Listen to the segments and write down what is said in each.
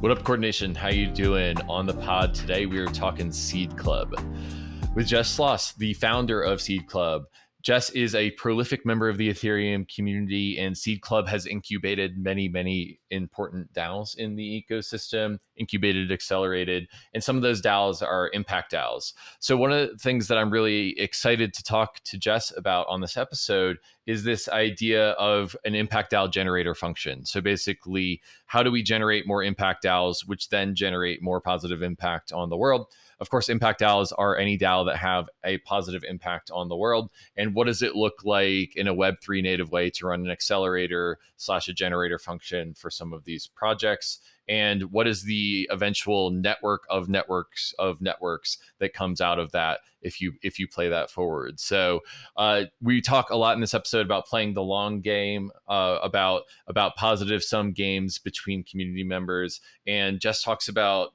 What up, Coordination? How you doing? On the pod today, we are talking Seed Club with Jess Sloss, the founder of Seed Club. Jess is a prolific member of the Ethereum community, and Seed Club has incubated many important DAOs in the ecosystem, incubated, accelerated, and some of those DAOs are impact DAOs. So one of the things that I'm really excited to talk to Jess about on this episode is this idea of an impact DAO generator function. So basically, how do we generate more impact DAOs, which then generate more positive impact on the world? Of course, impact DAOs are any DAO that have a positive impact on the world. And what does it look like in a Web3 native way to run an accelerator / a generator function for some of these projects? And what is the eventual network of networks that comes out of that if you play that forward? So we talk a lot in this episode about playing the long game, about positive sum games between community members, and Jess talks about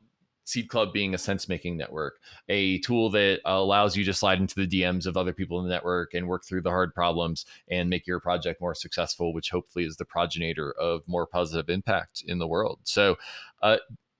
Seed Club being a sense-making network, a tool that allows you to slide into the DMs of other people in the network and work through the hard problems and make your project more successful, which hopefully is the progenitor of more positive impact in the world. So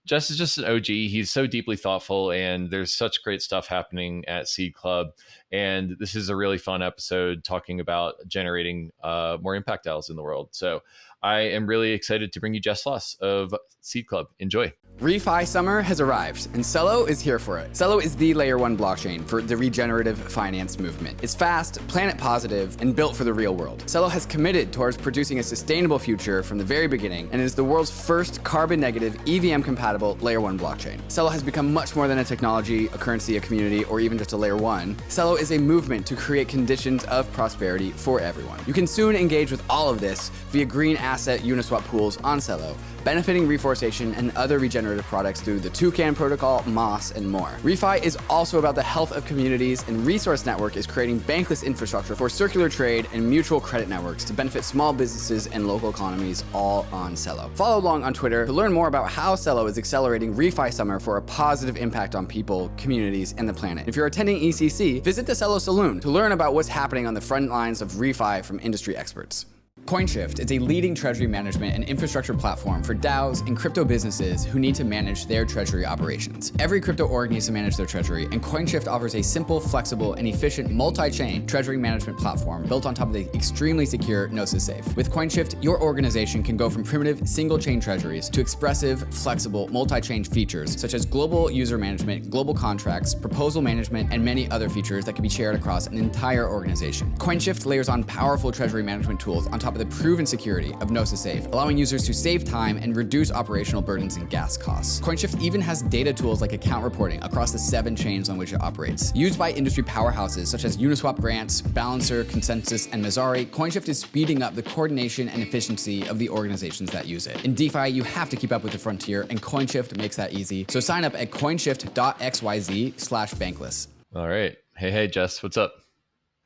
Jess is just an OG. He's so deeply thoughtful, and there's such great stuff happening at Seed Club. And this is a really fun episode talking about generating more impact DAOs in the world. So I am really excited to bring you Jess Sloss of Seed Club. Enjoy. ReFi summer has arrived, and CELO is here for it. CELO is the layer 1 blockchain for the regenerative finance movement. It's fast, planet positive, and built for the real world. CELO has committed towards producing a sustainable future from the very beginning, and is the world's first carbon negative, EVM compatible layer 1 blockchain. CELO has become much more than a technology, a currency, a community, or even just a layer 1. CELO is a movement to create conditions of prosperity for everyone. You can soon engage with all of this via green asset Uniswap pools on CELO, benefiting reforestation and other regenerative products through the Toucan protocol, Moss, and more. ReFi is also about the health of communities, and Resource Network is creating Bankless infrastructure for circular trade and mutual credit networks to benefit small businesses and local economies, all on CELO. Follow along on Twitter to learn more about how CELO is accelerating ReFi summer for a positive impact on people, communities, and the planet. If you're attending ECC, visit the CELO Saloon to learn about what's happening on the front lines of ReFi from industry experts. COINSHIFT is a leading treasury management and infrastructure platform for DAOs and crypto businesses who need to manage their treasury operations. Every crypto org needs to manage their treasury, and COINSHIFT offers a simple, flexible, and efficient multi-chain treasury management platform built on top of the extremely secure Gnosis Safe. With COINSHIFT, your organization can go from primitive single-chain treasuries to expressive, flexible, multi-chain features such as global user management, global contracts, proposal management, and many other features that can be shared across an entire organization. COINSHIFT layers on powerful treasury management tools on top of the proven security of Gnosis Safe, allowing users to save time and reduce operational burdens and gas costs. COINSHIFT even has data tools like account reporting across the 7 chains on which it operates. Used by industry powerhouses such as Uniswap Grants, Balancer, Consensus, and Messari, COINSHIFT is speeding up the coordination and efficiency of the organizations that use it. In DeFi, you have to keep up with the frontier, and COINSHIFT makes that easy. So sign up at coinshift.xyz/bankless. All right. Hey, Jess, what's up?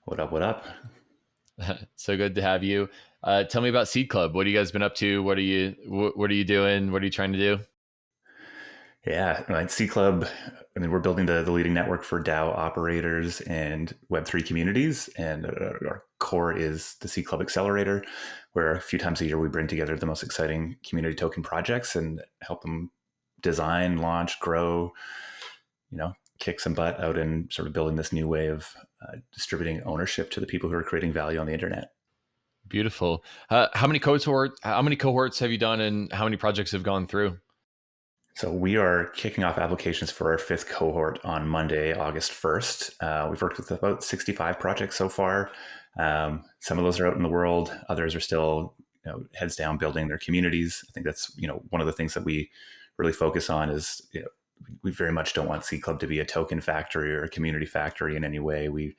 What up? So good to have you. Tell me about Seed Club. What have you guys been up to? What are you doing? What are you trying to do? Yeah, like Seed Club, we're building the leading network for DAO operators and Web3 communities. And our core is the Seed Club Accelerator, where a few times a year we bring together the most exciting community token projects and help them design, launch, grow, kick some butt out in sort of building this new way of distributing ownership to the people who are creating value on the internet. Beautiful. How many cohorts have you done, and how many projects have gone through? So we are kicking off applications for our 5th cohort on Monday, August 1st. We've worked with about 65 projects so far. Some of those are out in the world. Others are still heads down building their communities. I think that's one of the things that we really focus on is we very much don't want Seed Club to be a token factory or a community factory in any way. We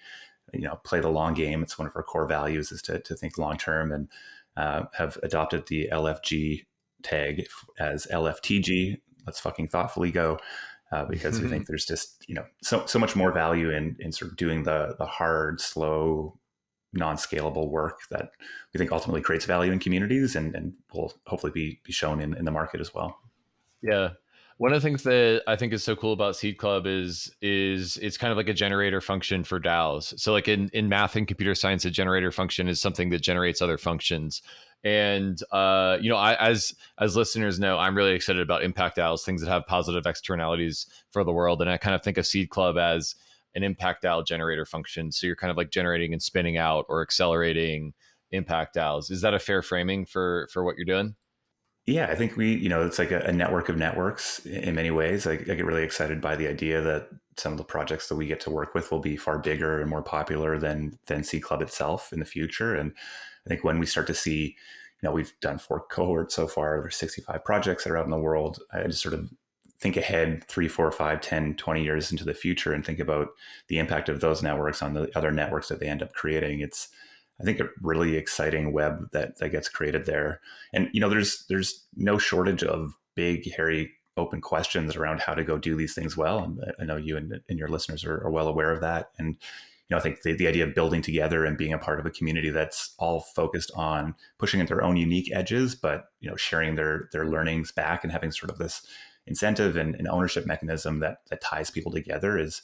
play the long game. It's one of our core values is to think long term, and have adopted the LFG tag as LFTG. Let's fucking thoughtfully go, because we think there's just so much more value in sort of doing the hard, slow, non-scalable work that we think ultimately creates value in communities and will hopefully be shown in the market as well. Yeah. One of the things that I think is so cool about Seed Club is it's kind of like a generator function for DAOs. So like in math and computer science, a generator function is something that generates other functions. And I as listeners know, I'm really excited about impact DAOs, things that have positive externalities for the world. And I kind of think of Seed Club as an impact DAO generator function. So you're kind of like generating and spinning out or accelerating impact DAOs. Is that a fair framing for what you're doing? Yeah, I think it's like a network of networks in many ways. I get really excited by the idea that some of the projects that we get to work with will be far bigger and more popular than C Club itself in the future. And I think when we start to see, we've done 4 cohorts so far, there's 65 projects that are out in the world. I just sort of think ahead 3, 4, 5, 10, 20 years into the future and think about the impact of those networks on the other networks that they end up creating. It's, I think, a really exciting web that gets created there. And there's no shortage of big, hairy, open questions around how to go do these things well. And I know you and your listeners are well aware of that. And I think the idea of building together and being a part of a community that's all focused on pushing at their own unique edges, but sharing their learnings back and having sort of this incentive and ownership mechanism that ties people together is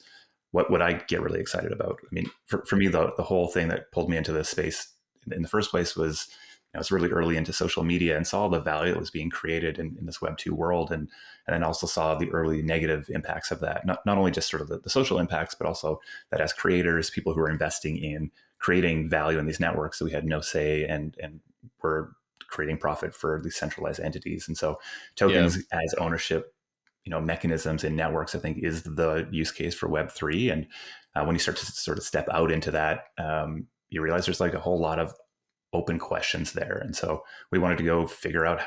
what I get really excited about. I mean, for me, the whole thing that pulled me into this space in the first place was I was really early into social media and saw the value that was being created in this Web 2 world. And then also saw the early negative impacts of that, not only just sort of the social impacts, but also that as creators, people who are investing in creating value in these networks, so we had no say and were creating profit for these centralized entities. And so tokens as ownership mechanisms in networks, I think, is the use case for Web3. And when you start to sort of step out into that, you realize there's like a whole lot of open questions there. And so we wanted to go figure out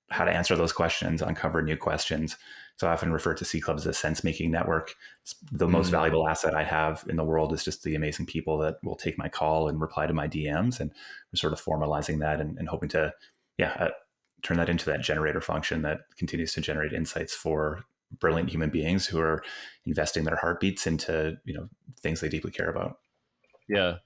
how to answer those questions, uncover new questions. So I often refer to C Club as a sense-making network. It's the most valuable asset I have in the world is just the amazing people that will take my call and reply to my DMs. And we're sort of formalizing that and hoping to, turn that into that generator function that continues to generate insights for brilliant human beings who are investing their heartbeats into, things they deeply care about. Yeah.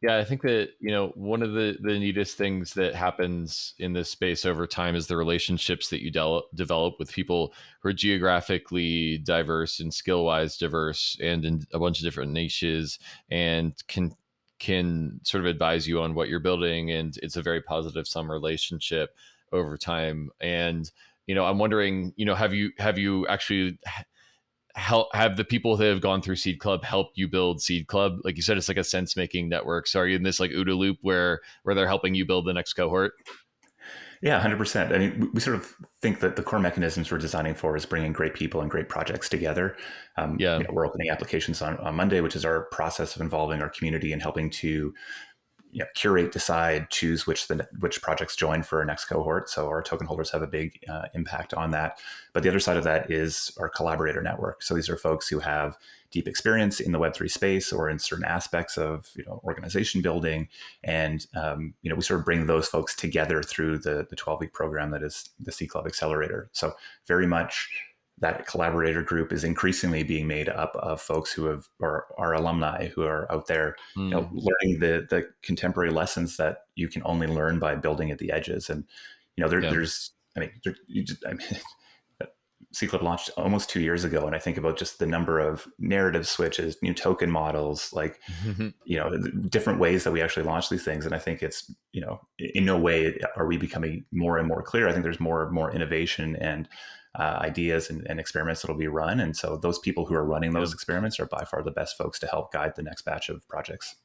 Yeah, I think that, one of the neatest things that happens in this space over time is the relationships that you develop with people who are geographically diverse and skill-wise diverse and in a bunch of different niches and can sort of advise you on what you're building. And it's a very positive sum relationship over time. And, I'm wondering, have you actually have the people that have gone through Seed Club help you build Seed Club? Like you said, it's like a sense making network. So are you in this like OODA loop where they're helping you build the next cohort? Yeah, 100%. I mean, we sort of think that the core mechanisms we're designing for is bringing great people and great projects together. We're opening applications on Monday, which is our process of involving our community and helping to curate, decide, choose which projects join for our next cohort. So our token holders have a big impact on that. But the other side of that is our collaborator network. So these are folks who have deep experience in the Web3 space or in certain aspects of organization building, and we sort of bring those folks together through the 12-week program that is the C Club Accelerator. So very much that collaborator group is increasingly being made up of folks who are alumni who are out there, learning the contemporary lessons that you can only learn by building at the edges. And there's, C Club launched almost 2 years ago, and I think about just the number of narrative switches, new token models, like different ways that we actually launch these things. And I think it's in no way are we becoming more and more clear. I think there's more and more innovation and ideas and experiments that'll be run. And so those people who are running those experiments are by far the best folks to help guide the next batch of projects.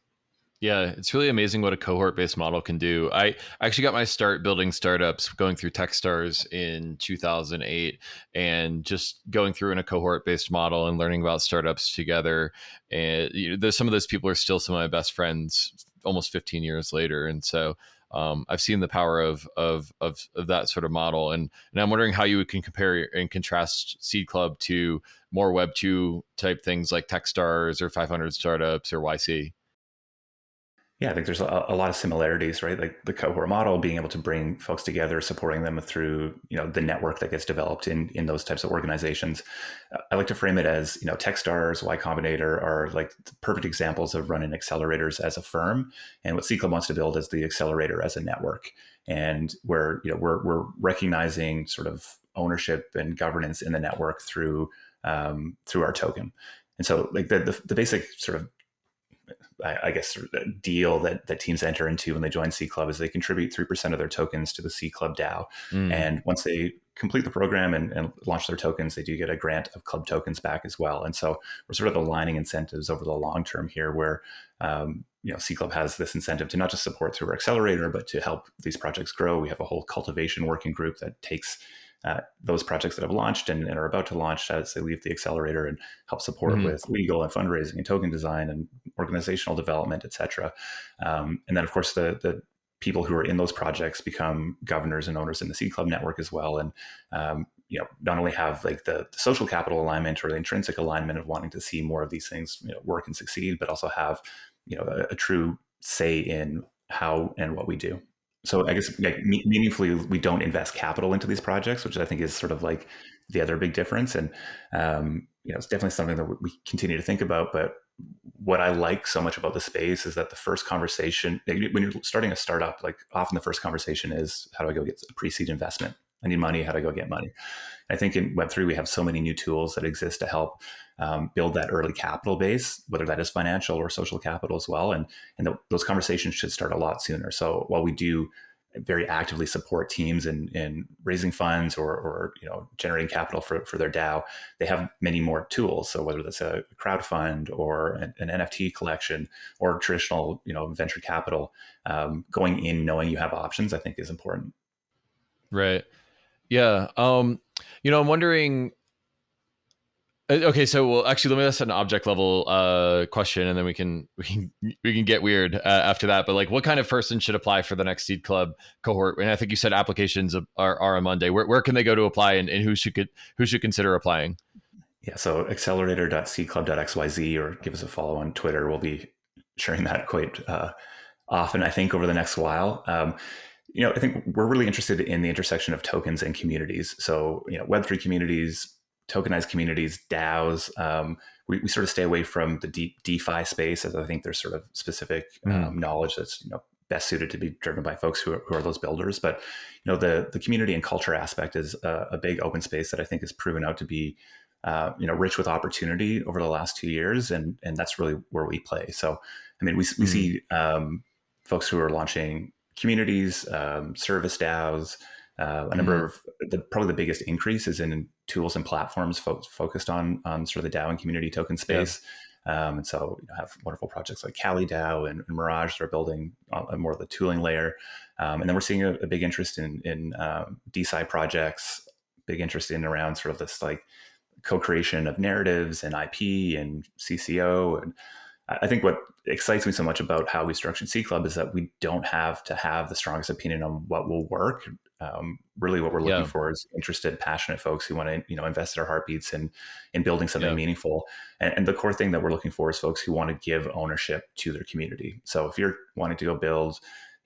Yeah, it's really amazing what a cohort-based model can do. I actually got my start building startups going through Techstars in 2008 and just going through in a cohort-based model and learning about startups together. And there's some of those people are still some of my best friends almost 15 years later. And so I've seen the power of that sort of model, and I'm wondering how you can compare and contrast Seed Club to more Web 2 type things like Techstars or 500 Startups or YC. Yeah, I think there's a lot of similarities, right? Like the cohort model, being able to bring folks together, supporting them through, the network that gets developed in those types of organizations. I like to frame it as, Techstars, Y Combinator are like perfect examples of running accelerators as a firm. And what C Club wants to build is the accelerator as a network. And where, we're recognizing sort of ownership and governance in the network through our token. And so like the basic sort of, I guess, deal that teams enter into when they join C Club is they contribute 3% of their tokens to the C Club DAO. And once they complete the program and launch their tokens, they do get a grant of club tokens back as well. And so we're sort of aligning incentives over the long term here where, C Club has this incentive to not just support through our accelerator, but to help these projects grow. We have a whole cultivation working group that takes those projects that have launched and are about to launch as they leave the accelerator and help support with legal and fundraising and token design and organizational development, et cetera. And then, of course, the people who are in those projects become governors and owners in the Seed Club network as well. And, not only have like the social capital alignment or the intrinsic alignment of wanting to see more of these things work and succeed, but also have, a true say in how and what we do. So I guess like meaningfully, we don't invest capital into these projects, which I think is sort of like the other big difference. And, it's definitely something that we continue to think about. But what I like so much about the space is that the first conversation, when you're starting a startup, like often the first conversation is, how do I go get a pre-seed investment? I need money. How do I go get money? I think in Web3, we have so many new tools that exist to help build that early capital base, whether that is financial or social capital as well. And those conversations should start a lot sooner. So while we do very actively support teams in raising funds or generating capital for their DAO, they have many more tools. So whether that's a crowd fund or an NFT collection or traditional venture capital, going in knowing you have options, I think is important. Right. Yeah. I'm wondering. Okay, so well, actually, let me ask an object level question, and then we can get weird after that. But like, what kind of person should apply for the next Seed Club cohort? And I think you said applications are on Monday. Where can they go to apply, and who should consider applying? Yeah, so accelerator.seedclub.xyz, or give us a follow on Twitter. We'll be sharing that quite often, I think, over the next while. I think we're really interested in the intersection of tokens and communities. So, Web3 communities, tokenized communities, DAOs. We sort of stay away from the DeFi space, as I think there's sort of specific knowledge that's best suited to be driven by folks who are those builders. But the community and culture aspect is a big open space that I think has proven out to be rich with opportunity over the last 2 years, and that's really where we play. So, I mean, we see folks who are launching communities, service DAOs. A number of probably the biggest increase is in tools and platforms focused on sort of the DAO and community token space. And so have wonderful projects like Kali DAO and Mirage that are building more of the tooling layer. And then we're seeing a big interest in DeSci projects, big interest in around sort of this like co-creation of narratives and IP and CCO. And I think what excites me so much about how we structured C Club is that we don't have to have the strongest opinion on what will work. Really what we're looking for is interested, passionate folks who want to, invest their heartbeats in building something meaningful. And the core thing that we're looking for is folks who want to give ownership to their community. So if you're wanting to go build,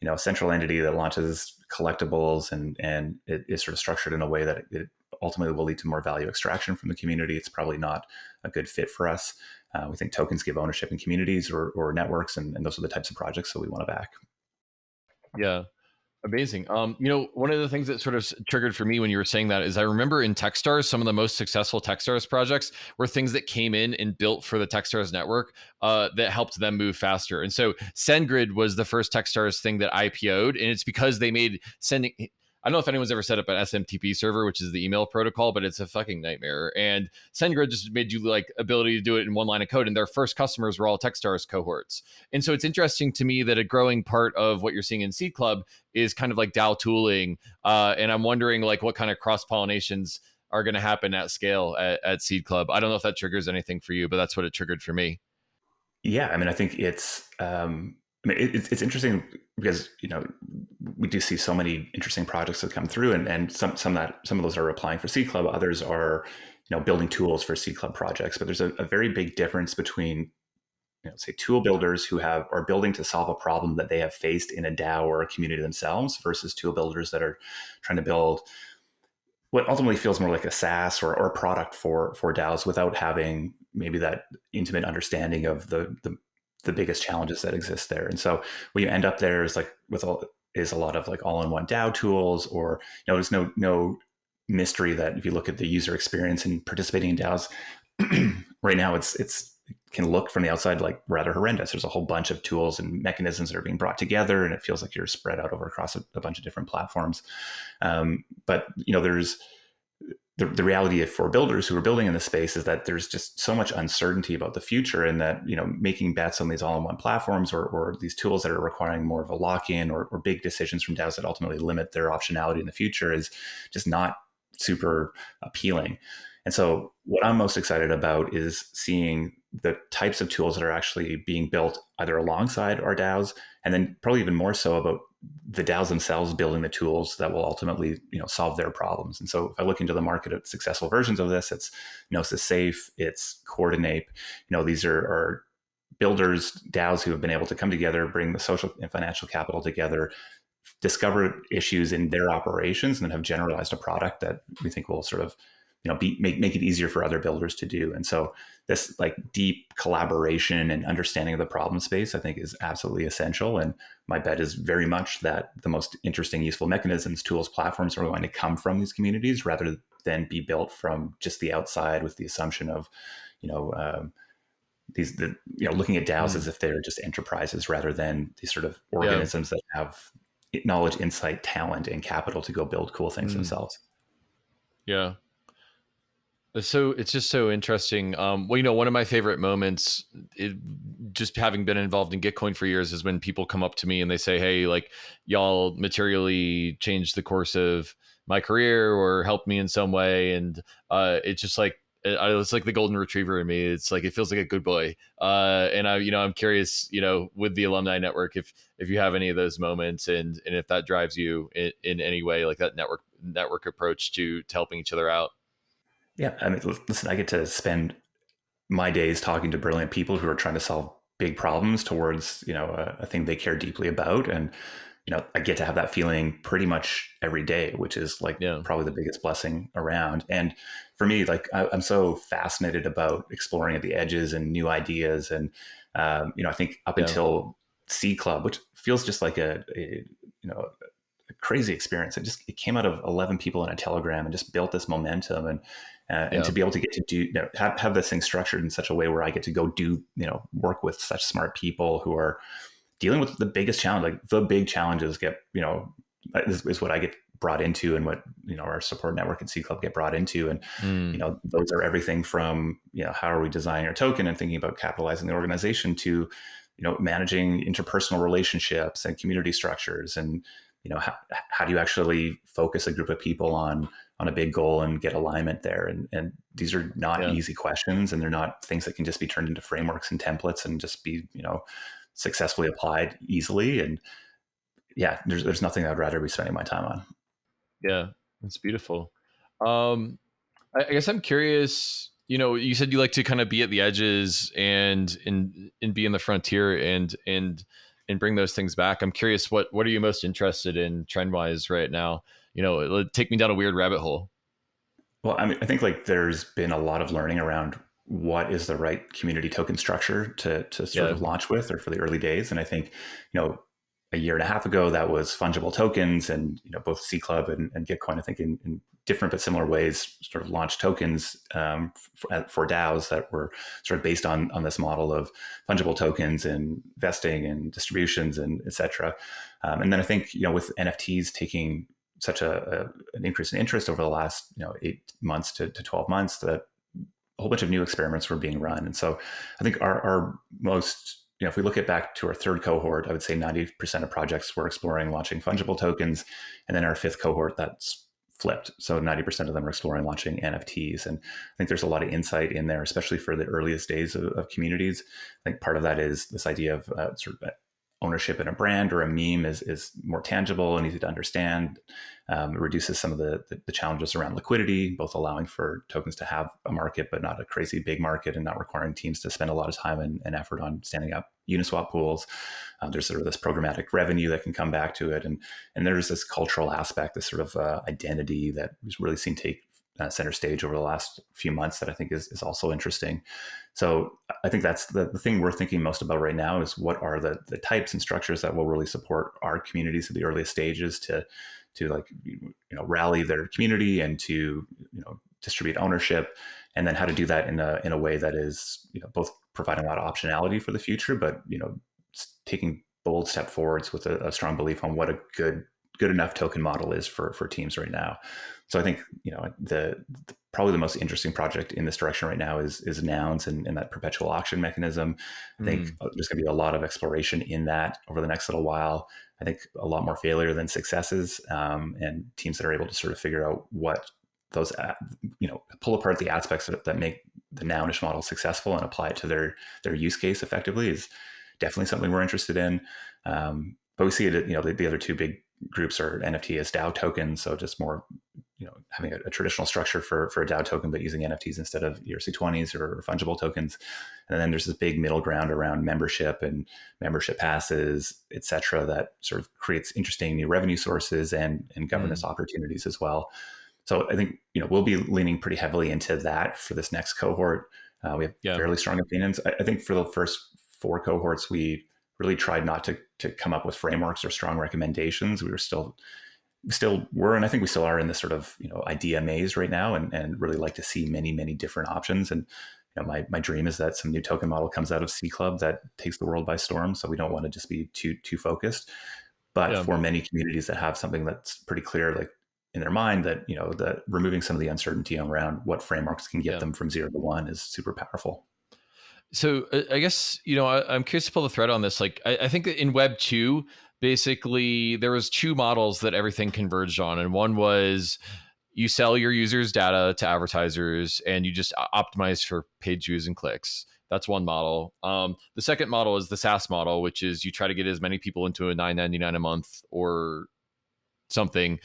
a central entity that launches collectibles and it is sort of structured in a way that it ultimately will lead to more value extraction from the community, it's probably not a good fit for us. We think tokens give ownership in communities or networks, and those are the types of projects that we want to back. Yeah. Amazing. One of the things that sort of triggered for me when you were saying that is I remember in Techstars, some of the most successful Techstars projects were things that came in and built for the Techstars network that helped them move faster. And so SendGrid was the first Techstars thing that IPO'd, and it's because they made sending. I don't know if anyone's ever set up an SMTP server, which is the email protocol, but it's a fucking nightmare. And SendGrid just made you like ability to do it in one line of code. And their first customers were all Techstars cohorts. And so it's interesting to me that a growing part of what you're seeing in Seed Club is kind of like DAO tooling. And I'm wondering like what kind of cross-pollinations are going to happen at scale at Seed Club. I don't know if that triggers anything for you, but that's what it triggered for me. Yeah, I mean, I think it's interesting because we do see so many interesting projects that come through, and some of those are applying for C Club, others are building tools for C Club projects. But there's a very big difference between say tool builders who are building to solve a problem that they have faced in a DAO or a community themselves versus tool builders that are trying to build what ultimately feels more like a SaaS or a product for DAOs without having maybe that intimate understanding of the biggest challenges that exist there. And so what you end up there is like a lot of like all-in-one DAO tools, or there's no mystery that if you look at the user experience and participating in DAOs, right now it can look from the outside like rather horrendous. There's a whole bunch of tools and mechanisms that are being brought together, and it feels like you're spread out over across a bunch of different platforms. But there's the reality for builders who are building in this space is that there's just so much uncertainty about the future, and that making bets on these all-in-one platforms or these tools that are requiring more of a lock-in or big decisions from DAOs that ultimately limit their optionality in the future is just not super appealing. And so what I'm most excited about is seeing the types of tools that are actually being built either alongside our DAOs, and then probably even more so about the DAOs themselves building the tools that will ultimately solve their problems. And so if I look into the market at successful versions of this, it's Gnosis Safe, it's Coordinate. These are builders, DAOs who have been able to come together, bring the social and financial capital together, discover issues in their operations, and then have generalized a product that we think will sort of make it easier for other builders to do. And so this like deep collaboration and understanding of the problem space, I think, is absolutely essential. And my bet is very much that the most interesting, useful mechanisms, tools, platforms are going to come from these communities rather than be built from just the outside with the assumption of, looking at DAOs as if they're just enterprises rather than these sort of organisms that have knowledge, insight, talent, and capital to go build cool things themselves. Yeah. So it's just so interesting. One of my favorite moments, just having been involved in Gitcoin for years, is when people come up to me and they say, "Hey, like y'all materially changed the course of my career or helped me in some way," and it's just like it's like the golden retriever in me. It's like it feels like a good boy. And I'm curious, with the Alumni Network, if you have any of those moments, and if that drives you in any way, like that network approach to helping each other out. Yeah, I mean, listen, I get to spend my days talking to brilliant people who are trying to solve big problems towards, a thing they care deeply about. And, I get to have that feeling pretty much every day, which is like probably the biggest blessing around. And for me, like I'm so fascinated about exploring at the edges and new ideas. And, I think up until C Club, which feels just like a crazy experience. It came out of 11 people in a Telegram and just built this momentum, and to be able to get to do have this thing structured in such a way where I get to go do work with such smart people who are dealing with the biggest challenge. Like the big challenges get is what I get brought into, and what our support network and C Club get brought into. And those are everything from how are we designing our token and thinking about capitalizing the organization to managing interpersonal relationships and community structures, and how do you actually focus a group of people on a big goal and get alignment there? And these are not easy questions, and they're not things that can just be turned into frameworks and templates and just be successfully applied easily. And there's nothing I'd rather be spending my time on. Yeah, that's beautiful. I guess I'm curious. You said you like to kind of be at the edges and be in the frontier and bring those things back. I'm curious, what are you most interested in trend wise right now? Take me down a weird rabbit hole. Well, I mean, I think like there's been a lot of learning around what is the right community token structure to sort of launch with, or for the early days. And I think, a year and a half ago, that was fungible tokens, and both C Club and Gitcoin, I think in different but similar ways, sort of launched tokens for DAOs that were sort of based on this model of fungible tokens and vesting and distributions and et cetera. And then I think with NFTs taking such an increase in interest over the last 8 months to 12 months, that a whole bunch of new experiments were being run. And so I think our most if we look at back to our third cohort, I would say 90% of projects were exploring launching fungible tokens. And then our fifth cohort, that's flipped. So 90% of them are exploring launching NFTs. And I think there's a lot of insight in there, especially for the earliest days of communities. I think part of that is this idea of sort of ownership in a brand or a meme is more tangible and easy to understand. It reduces some of the challenges around liquidity, both allowing for tokens to have a market, but not a crazy big market, and not requiring teams to spend a lot of time and effort on standing up Uniswap pools. There's sort of this programmatic revenue that can come back to it. And there's this cultural aspect, this sort of identity that we've really seen take center stage over the last few months that I think is also interesting. So I think that's the thing we're thinking most about right now is what are the types and structures that will really support our communities at the earliest stages to like, rally their community and to, distribute ownership, and then how to do that in a way that is, both providing a lot of optionality for the future, but, taking bold step forwards with a strong belief on what a good enough token model is for teams right now. So I think, the probably the most interesting project in this direction right now is nouns and that perpetual auction mechanism. I think there's going to be a lot of exploration in that over the next little while. I think a lot more failure than successes, and teams that are able to sort of figure out what those, pull apart the aspects that make the nounish model successful and apply it to their use case effectively is definitely something we're interested in. But we see it, the other two big groups are NFT as DAO tokens. So just more, having a traditional structure for a DAO token, but using NFTs instead of ERC20s or fungible tokens. And then there's this big middle ground around membership and membership passes, et cetera, that sort of creates interesting new revenue sources and governance opportunities as well. So I think, we'll be leaning pretty heavily into that for this next cohort. We have fairly strong opinions. I think for the first 4 cohorts, we really tried not to come up with frameworks or strong recommendations. We still were, and I think we still are in this sort of, idea maze right now, and really like to see many, many different options. And, my dream is that some new token model comes out of C Club that takes the world by storm. So we don't want to just be too focused, but for many communities that have something that's pretty clear, like in their mind, that, that removing some of the uncertainty around what frameworks can get them from 0 to 1 is super powerful. So I guess, I'm curious to pull the thread on this. Like, I think that in Web 2, basically there was 2 models that everything converged on. And one was you sell your users' data to advertisers and you just optimize for page views and clicks. That's one model. The second model is the SaaS model, which is you try to get as many people into a $9.99 a month or something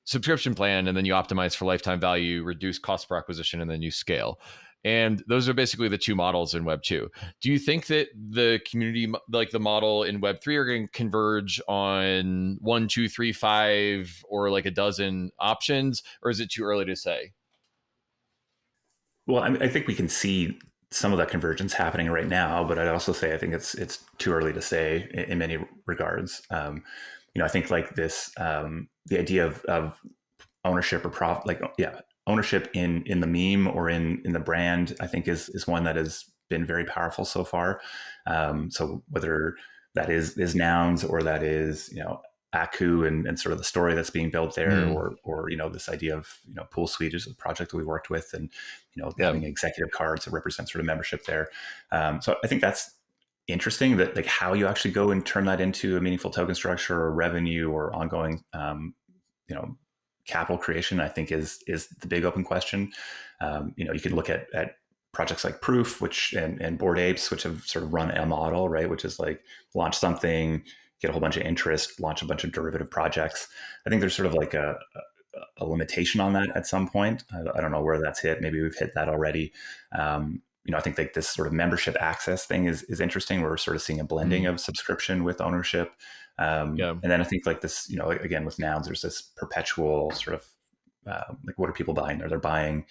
subscription plan, and then you optimize for lifetime value, reduce cost per acquisition, and then you scale. And those are basically the 2 models in Web 2. Do you think that the community, like the model in Web 3, are going to converge on 1, 2, 3, 5, or like a dozen options, or is it too early to say? Well, I think we can see some of that convergence happening right now, but I'd also say I think it's too early to say in many regards. I think like this, the idea of ownership or profit, ownership in the meme or in the brand, I think is one that has been very powerful so far. So whether that is nouns or that is, Aku and sort of the story that's being built there, or this idea of Pool Suite is a project that we worked with, and having executive cards that represent sort of membership there. So I think that's interesting, that like how you actually go and turn that into a meaningful token structure or revenue or ongoing capital creation, I think is the big open question. You can look at projects like Proof, which and Bored Apes, which have sort of run a model, right, which is like launch something, get a whole bunch of interest, launch a bunch of derivative projects. I think there's sort of like a limitation on that at some point. I don't know where that's hit. Maybe we've hit that already. I think like this sort of membership access thing is interesting. We're sort of seeing a blending of subscription with ownership. And then I think like this, again, with nouns, there's this perpetual sort of like, what are people buying there? They're buying,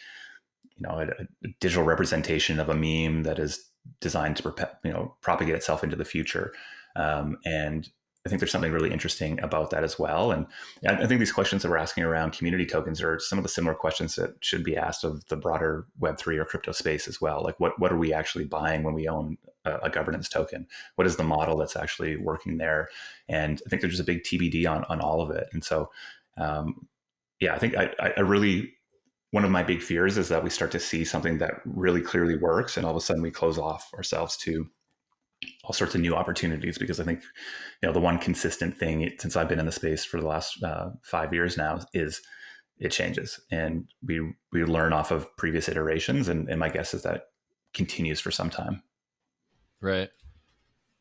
a digital representation of a meme that is designed to propagate itself into the future. And I think there's something really interesting about that as well. And I think these questions that we're asking around community tokens are some of the similar questions that should be asked of the broader Web3 or crypto space as well. Like what are we actually buying when we own a governance token? What is the model that's actually working there? And I think there's a big TBD on all of it. And so, I think I really, one of my big fears is that we start to see something that really clearly works, and all of a sudden we close off ourselves to all sorts of new opportunities. Because I think, the one consistent thing since I've been in the space for the last 5 years now is it changes, and we learn off of previous iterations. And my guess is that continues for some time. Right.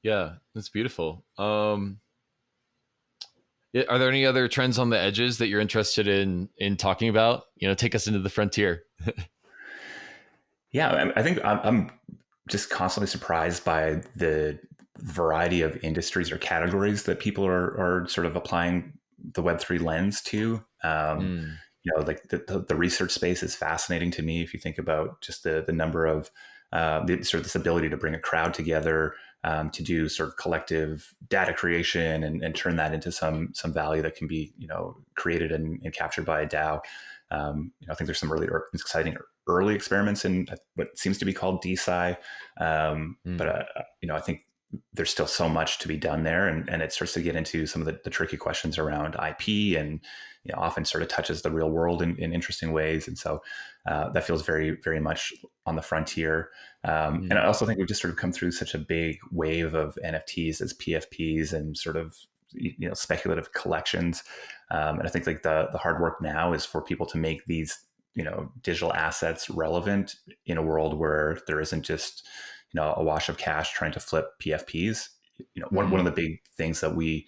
Yeah, that's beautiful. Are there any other trends on the edges that you're interested in talking about? Take us into the frontier. Yeah, I think I'm just constantly surprised by the variety of industries or categories that people are sort of applying the Web3 lens to. like the research space is fascinating to me. If you think about just the number of sort of this ability to bring a crowd together to do sort of collective data creation and turn that into some value that can be created and captured by a DAO. I think there's some really exciting early experiments in what seems to be called DeSci, but I think there's still so much to be done there, and it starts to get into some of the tricky questions around IP, and often sort of touches the real world in interesting ways. And so that feels very, very much on the frontier. And I also think we've just sort of come through such a big wave of NFTs as PFPs and sort of speculative collections. And I think like the hard work now is for people to make these digital assets relevant in a world where there isn't just a wash of cash trying to flip PFPs. One of the big things that we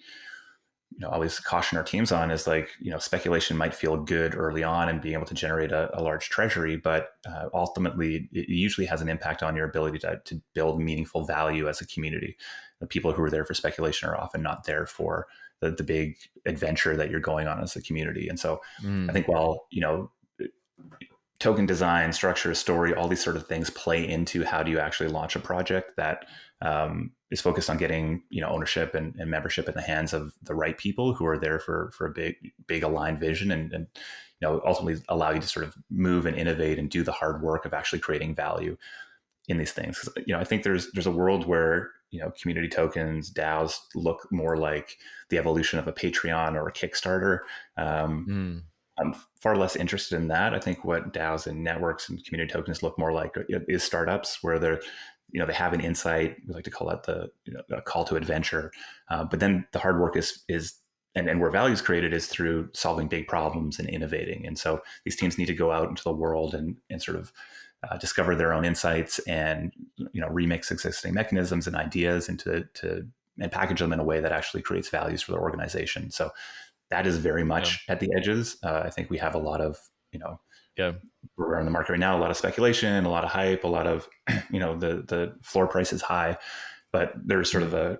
always caution our teams on is like, speculation might feel good early on and being able to generate a large treasury, but ultimately it usually has an impact on your ability to build meaningful value as a community. The people who are there for speculation are often not there for the big adventure that you're going on as a community. And so I think while, token design, structure, story, all these sort of things play into how do you actually launch a project that is focused on getting ownership and membership in the hands of the right people who are there for a big aligned vision and ultimately allow you to sort of move and innovate and do the hard work of actually creating value in these things. 'Cause, I think there's a world where community tokens, DAOs look more like the evolution of a Patreon or a Kickstarter. I'm far less interested in that. I think what DAOs and networks and community tokens look more like is startups where they're, they have an insight. We like to call that a call to adventure. But then the hard work is where value is created is through solving big problems and innovating. And so these teams need to go out into the world and sort of discover their own insights and remix existing mechanisms and ideas and package them in a way that actually creates values for their organization. So that is very much at the edges. I think we have a lot of, we're on the market right now, a lot of speculation, a lot of hype, a lot of, the floor price is high, but there's sort of a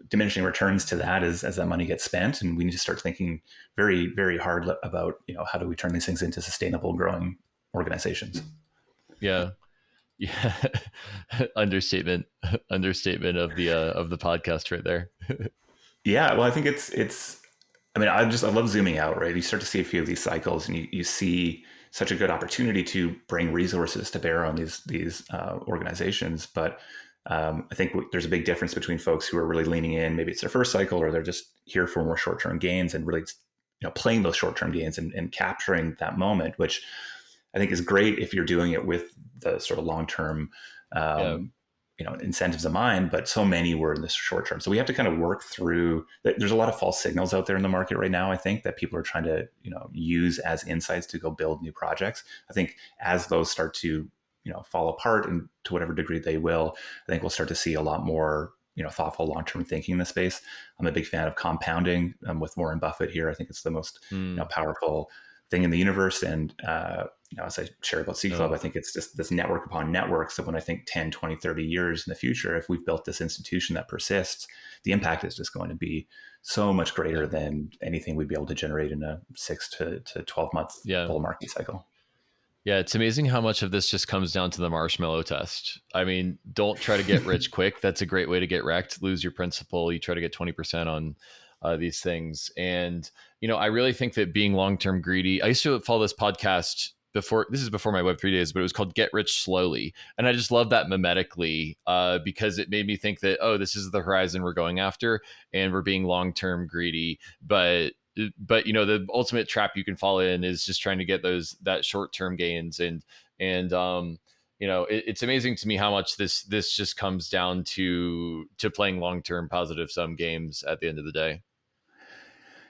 diminishing returns to that as that money gets spent. And we need to start thinking very, very hard about, how do we turn these things into sustainable growing organizations? Yeah. Yeah. Understatement of the podcast right there. Yeah. Well, I think I love zooming out, right? You start to see a few of these cycles and you see such a good opportunity to bring resources to bear on these organizations. But I think there's a big difference between folks who are really leaning in, maybe it's their first cycle or they're just here for more short-term gains and really, playing those short-term gains and capturing that moment, which I think is great if you're doing it with the sort of long-term, incentives in mind, but so many were in this short term. So we have to kind of work through that. There's a lot of false signals out there in the market right now. I think that people are trying to, use as insights to go build new projects. I think as those start to, fall apart and to whatever degree they will, I think we'll start to see a lot more, thoughtful long-term thinking in the space. I'm a big fan of compounding with Warren Buffett here. I think it's the most powerful thing in the universe. And, as I share about C Club, I think it's just this network upon network. So when I think 10, 20, 30 years in the future, if we've built this institution that persists, the impact is just going to be so much greater than anything we'd be able to generate in a 6 to 12 month bull market cycle. Yeah, it's amazing how much of this just comes down to the marshmallow test. I mean, don't try to get rich quick. That's a great way to get wrecked. Lose your principal. You try to get 20% on these things. And, I really think that being long-term greedy, I used to follow this podcast before my Web3 days, but it was called Get Rich Slowly. And I just love that mimetically because it made me think that, this is the horizon we're going after and we're being long-term greedy. But the ultimate trap you can fall in is just trying to get that short-term gains. And it's amazing to me how much this just comes down to playing long-term positive sum games at the end of the day.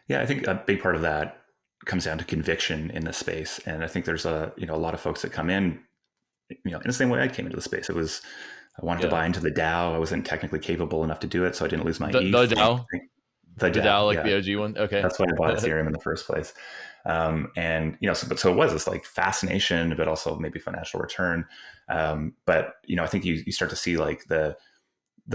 Yeah, I think a big part of that comes down to conviction in the space. And I think there's a lot of folks that come in, in the same way I came into the space. I wanted to buy into the DAO. I wasn't technically capable enough to do it, so I didn't lose my ETH. The DAO? The DAO, like the OG one? Okay. That's why I bought Ethereum in the first place. So it was this like fascination, but also maybe financial return. But I think you start to see like the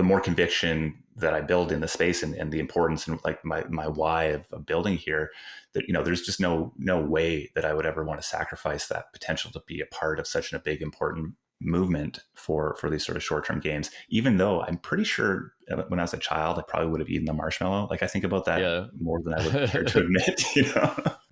more conviction that I build in the space and the importance and like my why of building here, that, there's just no way that I would ever want to sacrifice that potential to be a part of such a big, important movement for these sort of short-term games, even though I'm pretty sure when I was a child, I probably would have eaten the marshmallow. Like I think about that more than I would care to admit,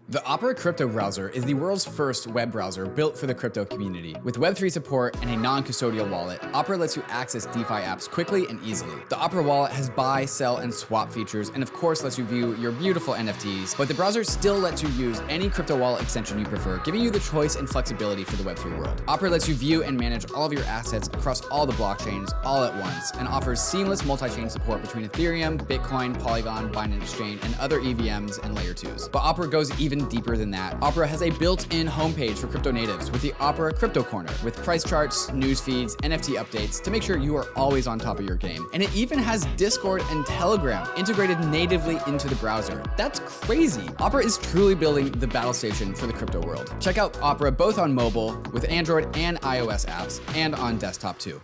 The Opera crypto browser is the world's first web browser built for the crypto community. With Web3 support and a non-custodial wallet, Opera lets you access DeFi apps quickly and easily. The Opera wallet has buy, sell, and swap features, and of course lets you view your beautiful NFTs, but the browser still lets you use any crypto wallet extension you prefer, giving you the choice and flexibility for the Web3 world. Opera lets you view and manage all of your assets across all the blockchains all at once, and offers seamless multi-chain support between Ethereum, Bitcoin, Polygon, Binance Chain, and other EVMs and layer 2s. But Opera goes even deeper than that. Opera has a built-in homepage for crypto natives with the Opera Crypto Corner, with price charts, news feeds, NFT updates to make sure you are always on top of your game. And it even has Discord and Telegram integrated natively into the browser. That's crazy. Opera is truly building the battle station for the crypto world. Check out Opera both on mobile with Android and iOS apps, and on desktop too.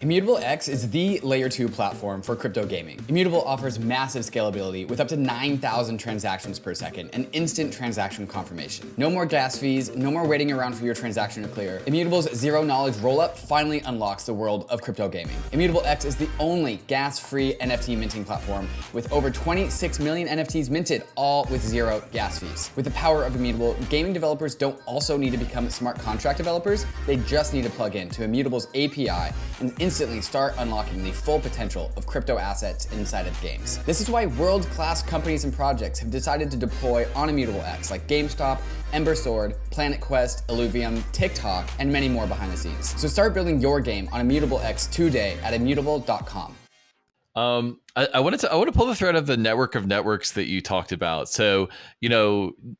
Immutable X is the layer 2 platform for crypto gaming. Immutable offers massive scalability with up to 9,000 transactions per second and instant transaction confirmation. No more gas fees, no more waiting around for your transaction to clear. Immutable's zero knowledge rollup finally unlocks the world of crypto gaming. Immutable X is the only gas-free NFT minting platform with over 26 million NFTs minted, all with zero gas fees. With the power of Immutable, gaming developers don't also need to become smart contract developers. They just need to plug in to Immutable's API and instantly start unlocking the full potential of crypto assets inside of games. This is why world-class companies and projects have decided to deploy on Immutable X, like GameStop, Ember Sword, Planet Quest, Illuvium, TikTok, and many more behind the scenes. So start building your game on Immutable X today at immutable.com. I want to pull the thread of the network of networks that you talked about. So,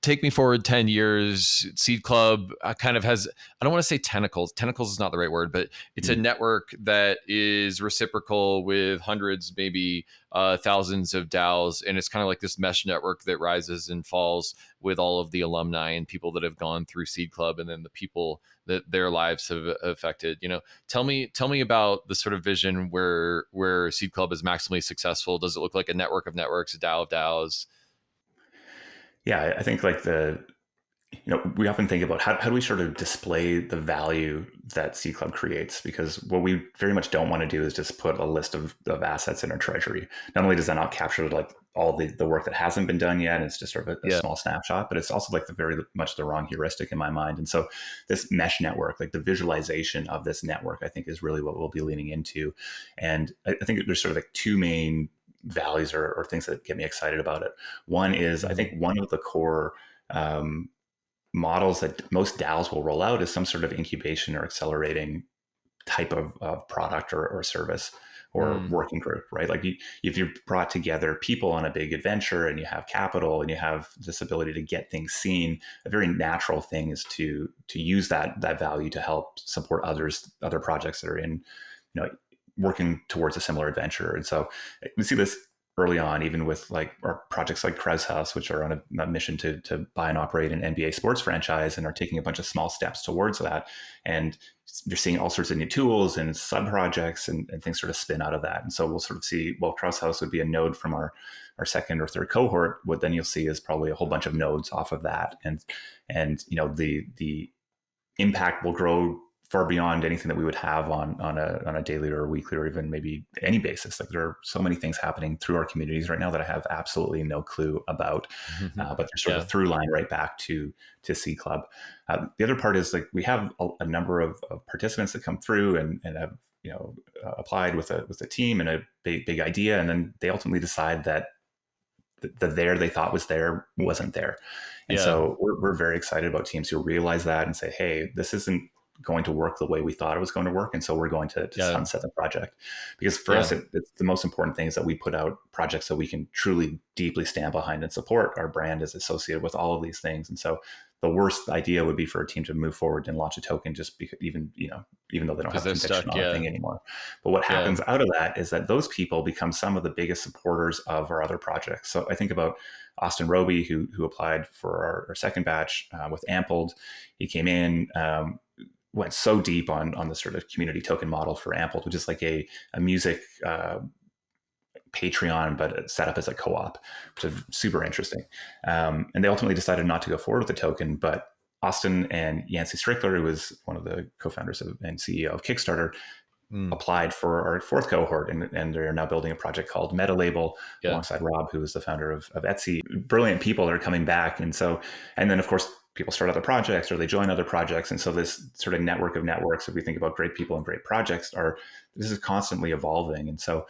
take me forward 10 years, Seed Club kind of has, I don't want to say tentacles. Tentacles is not the right word, but it's a network that is reciprocal with hundreds, maybe thousands of DAOs. And it's kind of like this mesh network that rises and falls with all of the alumni and people that have gone through Seed Club, and then the people that their lives have affected. Tell me about the sort of vision where Seed Club is maximally successful. Does it look like a network of networks, a DAO of DAOs? Yeah, I think like we often think about how do we sort of display the value that Seed Club creates, because what we very much don't want to do is just put a list of assets in our treasury. Not only does that not capture like all the work that hasn't been done yet, it's just sort of a small snapshot, but it's also like very much the wrong heuristic in my mind. And so this mesh network, like the visualization of this network, I think is really what we'll be leaning into. And I think there's sort of like two main values or things that get me excited about it. One is, I think one of the core models that most DAOs will roll out is some sort of incubation or accelerating type of product or service or working group, right? Like if you've brought together people on a big adventure and you have capital and you have this ability to get things seen, a very natural thing is to use that value to help support other projects that are in, working towards a similar adventure. And so we see this early on, even with like our projects like Krause House, which are on a mission to buy and operate an NBA sports franchise and are taking a bunch of small steps towards that. And you're seeing all sorts of new tools and sub projects and things sort of spin out of that. And so we'll sort of see, well, Krause House would be a node from our second or third cohort. What then you'll see is probably a whole bunch of nodes off of that. And the impact will grow far beyond anything that we would have on a daily or weekly or even maybe any basis. Like there are so many things happening through our communities right now that I have absolutely no clue about, but there's sort of a through line right back to Seed Club. The other part is like we have a number of participants that come through and have applied with a team and a big idea, and then they ultimately decide that the there they thought was there wasn't there. And so we're very excited about teams who realize that and say, hey, this isn't going to work the way we thought it was going to work. And so we're going to sunset the project, because for us, it's the most important thing is that we put out projects that we can truly deeply stand behind and support. Our brand is associated with all of these things. And so the worst idea would be for a team to move forward and launch a token just because even though they don't have conviction on the thing anymore. But what happens out of that is that those people become some of the biggest supporters of our other projects. So I think about Austin Roby, who applied for our second batch with Ampled. He came in, went so deep on the sort of community token model for Ampled, which is like a music Patreon, but set up as a co-op, which is super interesting. And they ultimately decided not to go forward with the token, but Austin and Yancey Strickler, who was one of the co-founders and CEO of Kickstarter, applied for our fourth cohort, and they're now building a project called MetaLabel alongside Rob, who is the founder of Etsy. Brilliant people that are coming back. And then of course, people start other projects or they join other projects. And so this sort of network of networks, if we think about great people and great projects, this is constantly evolving. And so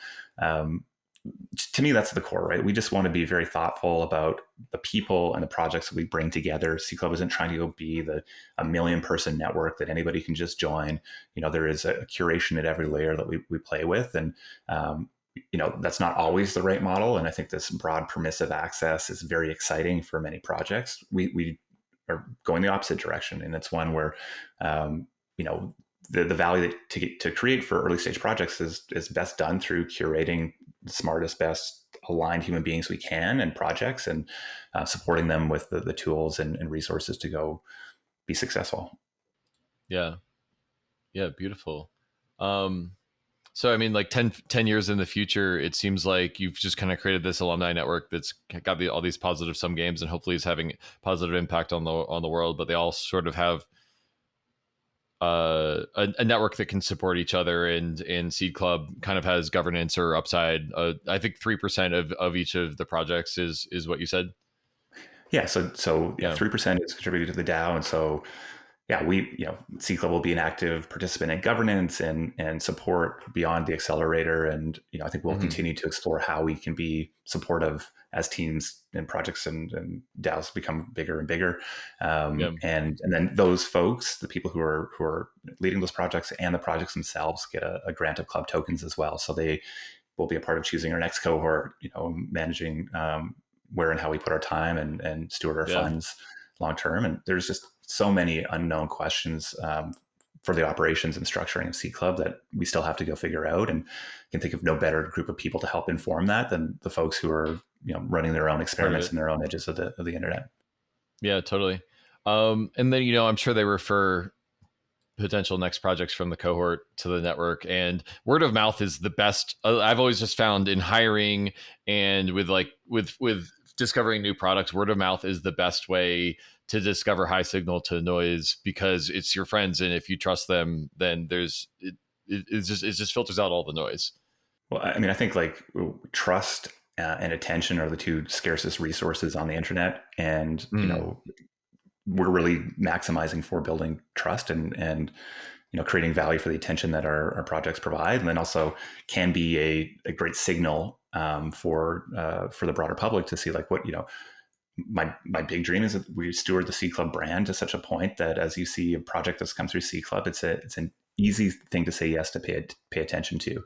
to me, that's the core, right? We just want to be very thoughtful about the people and the projects that we bring together. C Club isn't trying to go be a 1 million person network that anybody can just join. There is a curation at every layer that we play with. And, that's not always the right model. And I think this broad permissive access is very exciting for many projects. We are going the opposite direction. And it's one where, the value to create for early stage projects is best done through curating the smartest, best aligned human beings we can and projects, and supporting them with the tools and resources to go be successful. Yeah. Beautiful. So, I mean, like 10 years in the future, it seems like you've just kind of created this alumni network that's got all these positive sum games and hopefully is having positive impact on the world, but they all sort of have a network that can support each other, and Seed Club kind of has governance or upside. I think 3% of each of the projects is what you said. Yeah. So 3% is contributed to the DAO. And so, Seed Club will be an active participant in governance and support beyond the accelerator. And, I think we'll continue to explore how we can be supportive as teams and projects and DAOs become bigger and bigger. And then those folks, the people who are leading those projects and the projects themselves, get a grant of club tokens as well. So they will be a part of choosing our next cohort, managing where and how we put our time and steward our funds long term. And there's just so many unknown questions for the operations and structuring of Seed Club that we still have to go figure out. And I can think of no better group of people to help inform that than the folks who are running their own experiments in their own edges of the internet. Yeah, totally. And then I'm sure they refer potential next projects from the cohort to the network, and word of mouth is the best. I've always just found in hiring and with discovering new products, word of mouth is the best way to discover high signal to noise, because it's your friends, and if you trust them, then it just filters out all the noise. Well, I mean, I think trust and attention are the two scarcest resources on the internet, and we're really maximizing for building trust and creating value for the attention that our projects provide, and then also can be a great signal for the broader public to see what my big dream is that we steward the Seed Club brand to such a point that as you see a project that's come through Seed Club, it's an easy thing to say yes to pay attention to.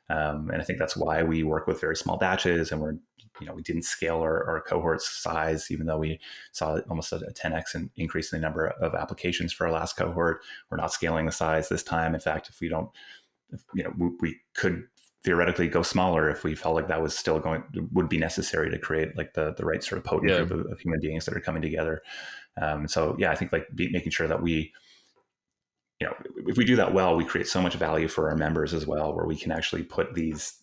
And I think that's why we work with very small batches, and we didn't scale our cohort size, even though we saw almost a 10x increase in the number of applications for our last cohort. We're not scaling the size this time. In fact, if we could theoretically go smaller if we felt like that was still would be necessary to create the right sort of potent group of human beings that are coming together. I think making sure that we, if we do that well, we create so much value for our members as well, where we can actually put these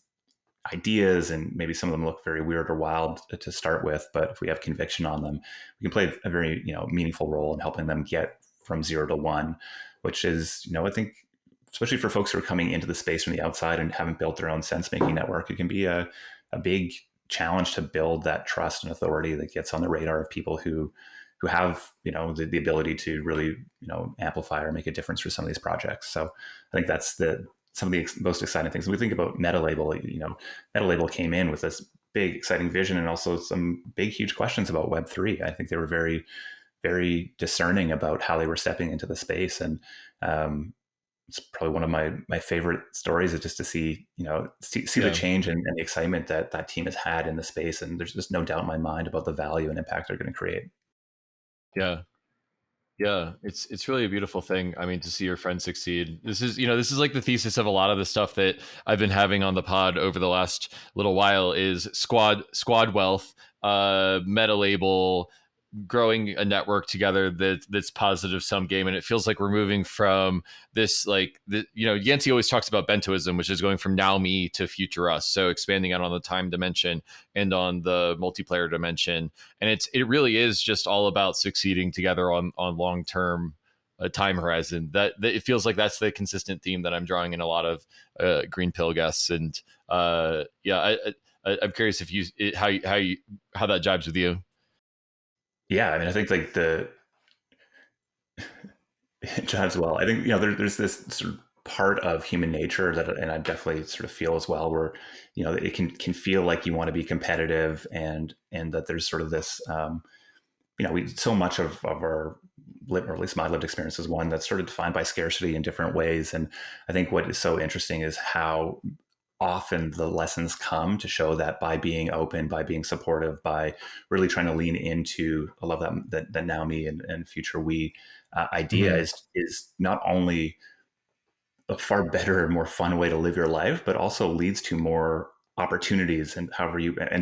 ideas, and maybe some of them look very weird or wild to start with, but if we have conviction on them, we can play a very meaningful role in helping them get from 0 to 1, which is I think especially for folks who are coming into the space from the outside and haven't built their own sense-making network, it can be a big challenge to build that trust and authority that gets on the radar of people who have the ability to really amplify or make a difference for some of these projects. So I think that's some of the most exciting things. When we think about MetaLabel, MetaLabel came in with this big, exciting vision and also some big, huge questions about Web3. I think they were very, very discerning about how they were stepping into the space. And it's probably one of my favorite stories is just to see the change and the excitement that team has had in the space. And there's just no doubt in my mind about the value and impact they're going to create. Yeah, it's really a beautiful thing. I mean, to see your friends succeed. This is like the thesis of a lot of the stuff that I've been having on the pod over the last little while is squad wealth, MetaLabel, growing a network together that's positive sum game, and it feels like we're moving from this Yancey always talks about bentoism, which is going from now me to future us, so expanding out on the time dimension and on the multiplayer dimension, and it really is just all about succeeding together on long-term time horizon. That it feels like that's the consistent theme that I'm drawing in a lot of green pill guests, and I'm curious if how that jibes with you. Yeah, I mean, I think like the as well. I think there's this sort of part of human nature that, and I definitely sort of feel as well, where it can feel like you want to be competitive, and that there's sort of this we so much of our or at least my lived experience is one that's sort of defined by scarcity in different ways. And I think what is so interesting is how often the lessons come to show that by being open, by being supportive, by really trying to lean into, I love that now me and future we idea is not only a far better and more fun way to live your life, but also leads to more opportunities and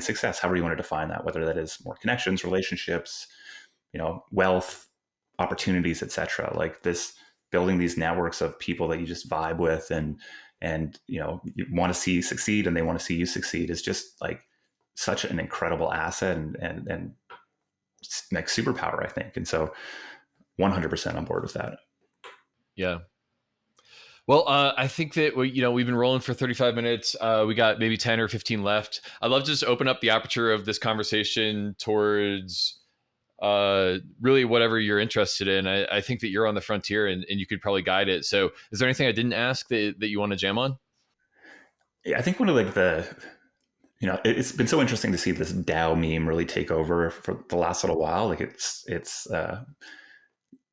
success, however you want to define that, whether that is more connections, relationships, wealth, opportunities, etc. Like this, building these networks of people that you just vibe with and you want to see succeed, and they want to see you succeed, is just like such an incredible asset and like superpower, I think. And so 100% on board with that. Yeah. Well, I think that we've been rolling for 35 minutes. We got maybe 10 or 15 left. I'd love to just open up the aperture of this conversation towards really whatever you're interested in. I think that you're on the frontier, and you could probably guide it. So is there anything I didn't ask that you want to jam on? Yeah, I think one of like it's been so interesting to see this DAO meme really take over for the last little while. Like it's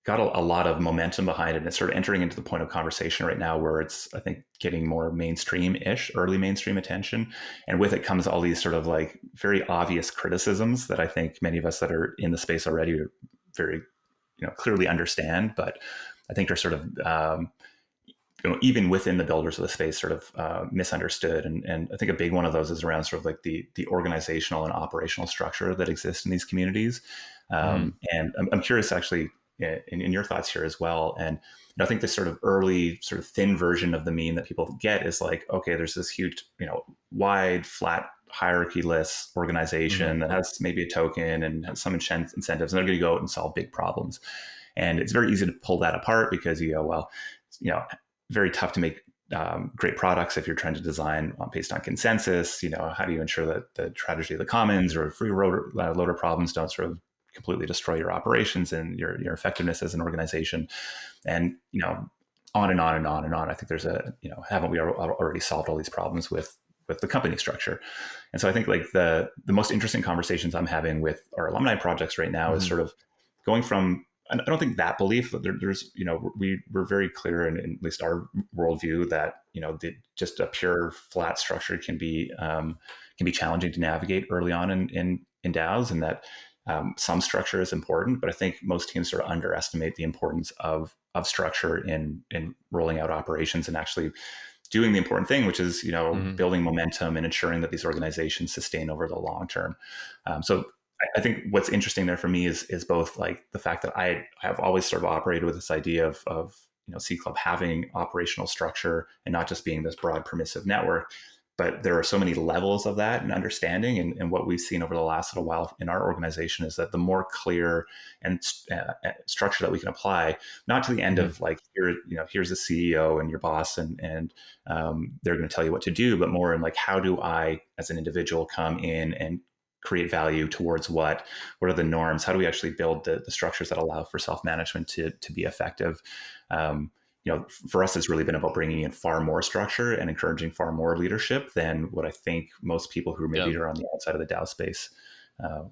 got a lot of momentum behind it, and it's sort of entering into the point of conversation right now where it's, I think, getting more mainstream-ish, early mainstream attention. And with it comes all these sort of like very obvious criticisms that I think many of us that are in the space already are very clearly understand, but I think are sort of even within the builders of the space sort of misunderstood. And I think a big one of those is around sort of like the organizational and operational structure that exists in these communities. And I'm curious actually in your thoughts here as well. And I think this sort of early sort of thin version of the meme that people get is like, okay, there's this huge, wide, flat, hierarchy-less organization that has maybe a token and has some incentives, and they're going to go out and solve big problems. And it's very easy to pull that apart because you go, well, very tough to make great products if you're trying to design based on consensus. How do you ensure that the tragedy of the commons or free loader problems don't sort of completely destroy your operations and your effectiveness as an organization? And on and on and on and on. I think there's haven't we already solved all these problems with the company structure? And so I think like the most interesting conversations I'm having with our alumni projects right now is sort of going from, I don't think that belief that there's we're very clear in at least our worldview that just a pure flat structure can be challenging to navigate early on in DAOs, and that some structure is important, but I think most teams sort of underestimate the importance of structure in rolling out operations and actually doing the important thing, which is building momentum and ensuring that these organizations sustain over the long term. So I think what's interesting there for me is both like the fact that I have always sort of operated with this idea of Seed Club having operational structure and not just being this broad permissive network. But there are so many levels of that and understanding. And what we've seen over the last little while in our organization is that the more clear and structure that we can apply, not to the end of like, here's the CEO and your boss and they're going to tell you what to do, but more in like, how do I, as an individual, come in and create value towards what are the norms? How do we actually build the structures that allow for self-management to be effective? For us, it's really been about bringing in far more structure and encouraging far more leadership than what I think most people who maybe are on the outside of the DAO space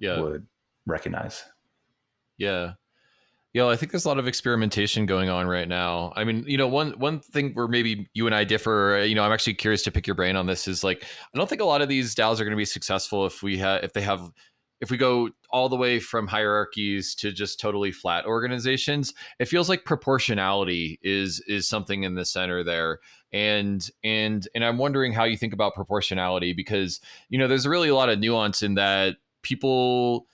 would recognize. Yeah. I think there's a lot of experimentation going on right now. I mean, one thing where maybe you and I differ, I'm actually curious to pick your brain on this, is like, I don't think a lot of these DAOs are going to be successful if we go all the way from hierarchies to just totally flat organizations. It feels like proportionality is something in the center there. And I'm wondering how you think about proportionality, because, there's really a lot of nuance in that people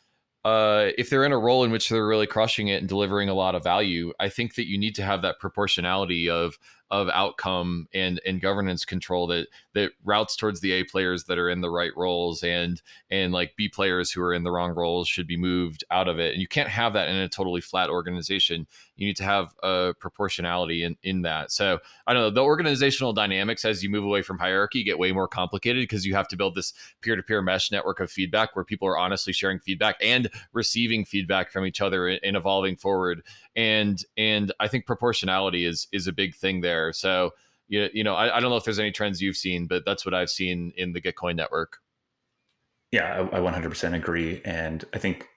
if they're in a role in which they're really crushing it and delivering a lot of value, I think that you need to have that proportionality of outcome and governance control that routes towards the A players that are in the right roles, and like B players who are in the wrong roles should be moved out of it. And you can't have that in a totally flat organization. You need to have a proportionality in that. So I don't know, the organizational dynamics as you move away from hierarchy get way more complicated because you have to build this peer-to-peer mesh network of feedback where people are honestly sharing feedback and receiving feedback from each other and evolving forward. And I think proportionality is a big thing there. So I don't know if there's any trends you've seen, but that's what I've seen in the Gitcoin network. Yeah, I 100% agree. And I think,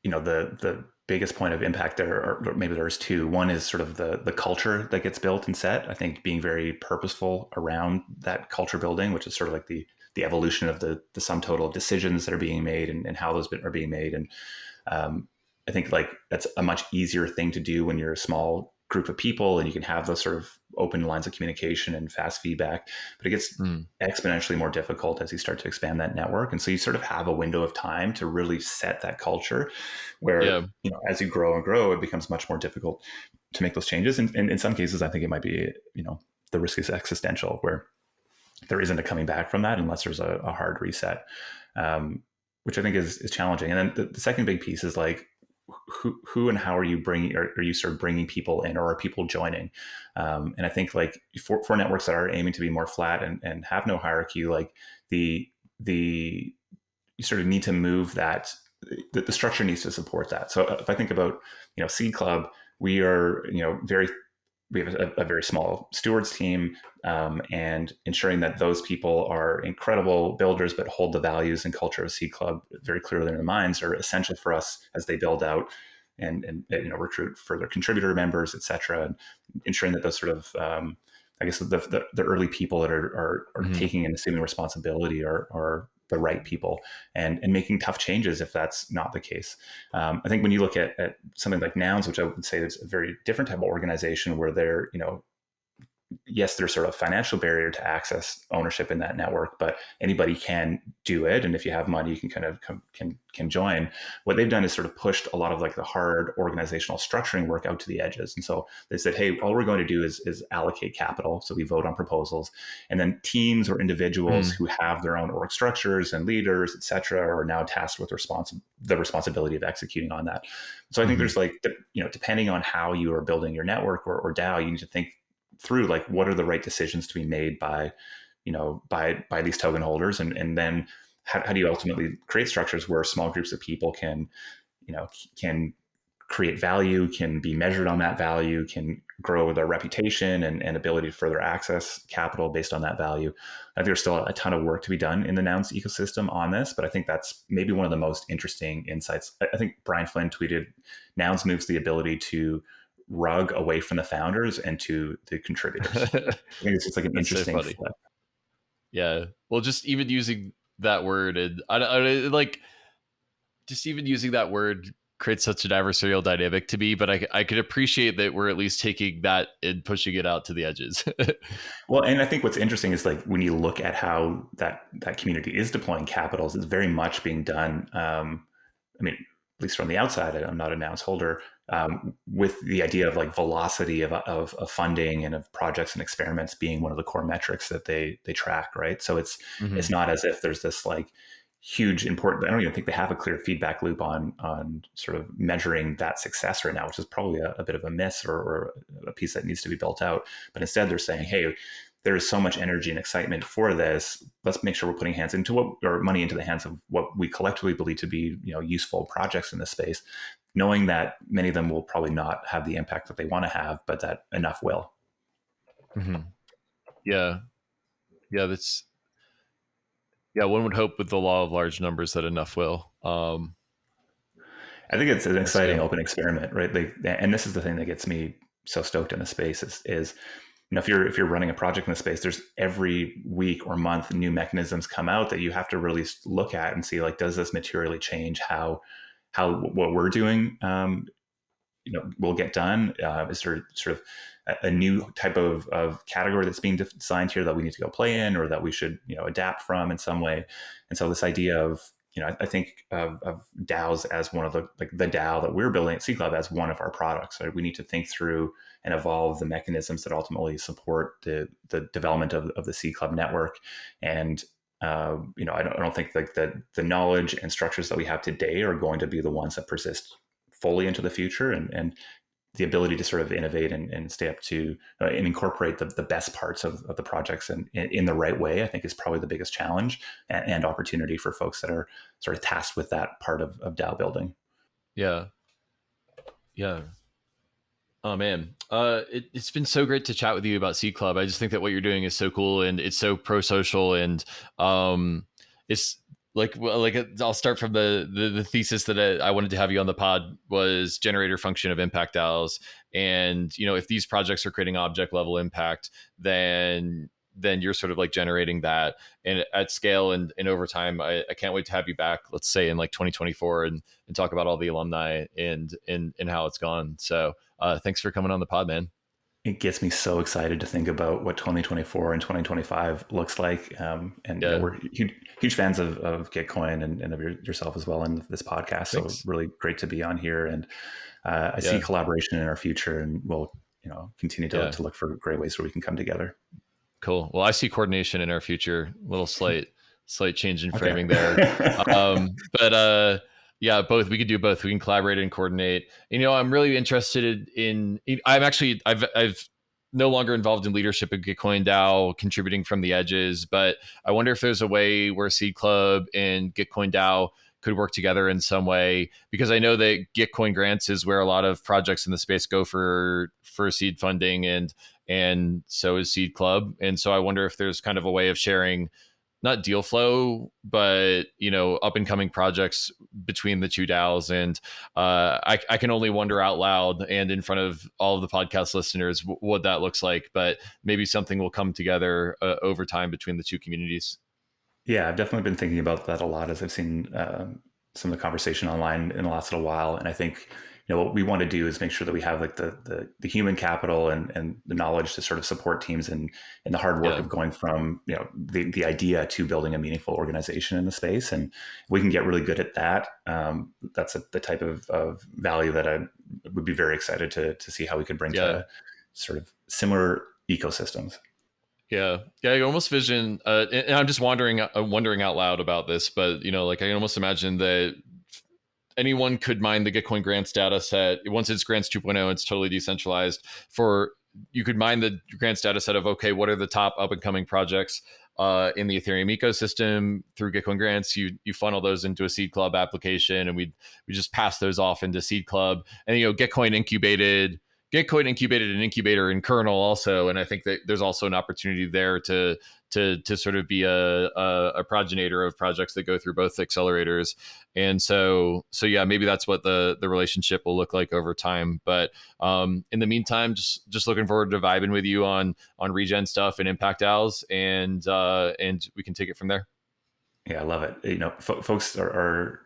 the biggest point of impact there, or maybe there's two. One is sort of the culture that gets built and set. I think being very purposeful around that culture building, which is sort of like the evolution of the sum total of decisions that are being made and how those are being made. And I think like that's a much easier thing to do when you're a small group of people and you can have those sort of open lines of communication and fast feedback, but it gets exponentially more difficult as you start to expand that network. And so you sort of have a window of time to really set that culture where, as you grow and grow, it becomes much more difficult to make those changes. And in some cases, I think it might be, the risk is existential, where there isn't a coming back from that unless there's a hard reset, which I think is challenging. And then the second big piece is like, who and how are you bringing? Are you sort of bringing people in, or are people joining? And I think like for networks that are aiming to be more flat and have no hierarchy, like the you sort of need to move that. The structure needs to support that. So if I think about Seed Club, we are we have a very small stewards team, and ensuring that those people are incredible builders, but hold the values and culture of Seed Club very clearly in their minds are essential for us as they build out and recruit further contributor members, et cetera, and ensuring that those sort of, I guess the early people that are taking and assuming responsibility are the right people and making tough changes if that's not the case. I think when you look at something like Nouns, which I would say is a very different type of organization where they're, yes, there's sort of a financial barrier to access ownership in that network, but anybody can do it. And if you have money, you can kind of can join. What they've done is sort of pushed a lot of like the hard organizational structuring work out to the edges. And so they said, hey, all we're going to do is allocate capital. So we vote on proposals, and then teams or individuals who have their own org structures and leaders, et cetera, are now tasked with the responsibility of executing on that. So I think there's like, depending on how you are building your network or DAO, you need to think through like what are the right decisions to be made by these token holders, and then how do you ultimately create structures where small groups of people can create value, can be measured on that value, can grow their reputation and ability to further access capital based on that value. I think there's still a ton of work to be done in the Nouns ecosystem on this, but I think that's maybe one of the most interesting insights. I think Brian Flynn tweeted, Nouns moves the ability to rug away from the founders and to the contributors. I think it's just like an interesting flip. Yeah. Well, just even using that word, and I like just even using that word creates such an adversarial dynamic to me, but I could appreciate that we're at least taking that and pushing it out to the edges. Well, and I think what's interesting is like when you look at how that community is deploying capitals, it's very much being done. At least from the outside, I'm not a Nouns holder, with the idea of like velocity of funding and of projects and experiments being one of the core metrics that they track, right? So it's not as if there's this like huge important, I don't even think they have a clear feedback loop on sort of measuring that success right now, which is probably a bit of a miss or a piece that needs to be built out. But instead they're saying, hey, there is so much energy and excitement for this. Let's make sure we're putting money into the hands of what we collectively believe to be, useful projects in this space, knowing that many of them will probably not have the impact that they want to have, but that enough will. Yeah. One would hope with the law of large numbers that enough will. I think it's an exciting open experiment, right? And this is the thing that gets me so stoked in the space is if you're running a project in the space, there's every week or month new mechanisms come out that you have to really look at and see, like, does this materially change how what we're doing will get done? Is there sort of a new type of category that's being designed here that we need to go play in, or that we should adapt from in some way? And so this idea of I think of DAOs as one of the DAO that we're building at Seed Club as one of our products. Right? We need to think through and evolve the mechanisms that ultimately support the development of the Seed Club network. And I don't think the knowledge and structures that we have today are going to be the ones that persist fully into the future, and the ability to sort of innovate and stay up to and incorporate the best parts of the projects in the right way, I think is probably the biggest challenge and opportunity for folks that are sort of tasked with that part of DAO building. Yeah. Oh man, it's been so great to chat with you about Seed Club. I just think that what you're doing is so cool, and it's so pro-social, and it's like I'll start from the thesis that I wanted to have you on the pod was generator function of impact DAOs, and if these projects are creating object level impact, then you're sort of like generating that and at scale and over time. I can't wait to have you back, let's say in like 2024, and talk about all the alumni and how it's gone. So thanks for coming on the pod, man. It gets me so excited to think about what 2024 and 2025 looks like. We're huge fans of Gitcoin and of yourself as well in this podcast. Thanks. So really great to be on here. And I see collaboration in our future, and we'll continue to look for great ways where we can come together. Cool. Well, I see coordination in our future. Little slight change in framing there. But both. We could do both. We can collaborate and coordinate. I'm really interested in. I've no longer involved in leadership at Gitcoin DAO, contributing from the edges. But I wonder if there's a way where Seed Club and Gitcoin DAO could work together in some way, because I know that Gitcoin grants is where a lot of projects in the space go for seed funding, and so is Seed Club. And so I wonder if there's kind of a way of sharing, not deal flow, but up and coming projects between the two DAOs. And I can only wonder out loud and in front of all of the podcast listeners what that looks like. But maybe something will come together over time between the two communities. Yeah, I've definitely been thinking about that a lot as I've seen some of the conversation online in the last little while. And I think what we want to do is make sure that we have like the human capital and the knowledge to sort of support teams in the hard work of going from the idea to building a meaningful organization in the space. And we can get really good at that. That's the type of value that I would be very excited to see how we could bring to sort of similar ecosystems. Yeah, I almost vision, and I'm just wondering out loud about this, but I can almost imagine that anyone could mine the Gitcoin grants data set. Once it's grants 2.0, it's totally decentralized. You could mine the grants data set of, okay, what are the top up and coming projects in the Ethereum ecosystem through Gitcoin grants? You funnel those into a Seed Club application, and we just pass those off into Seed Club. And Gitcoin incubated an incubator in kernel also, and I think that there's also an opportunity there to sort of be a progenitor of projects that go through both accelerators. And so yeah, maybe that's what the relationship will look like over time. But in the meantime, just looking forward to vibing with you on regen stuff and impact DAOs, and we can take it from there. Yeah, I love it. Folks are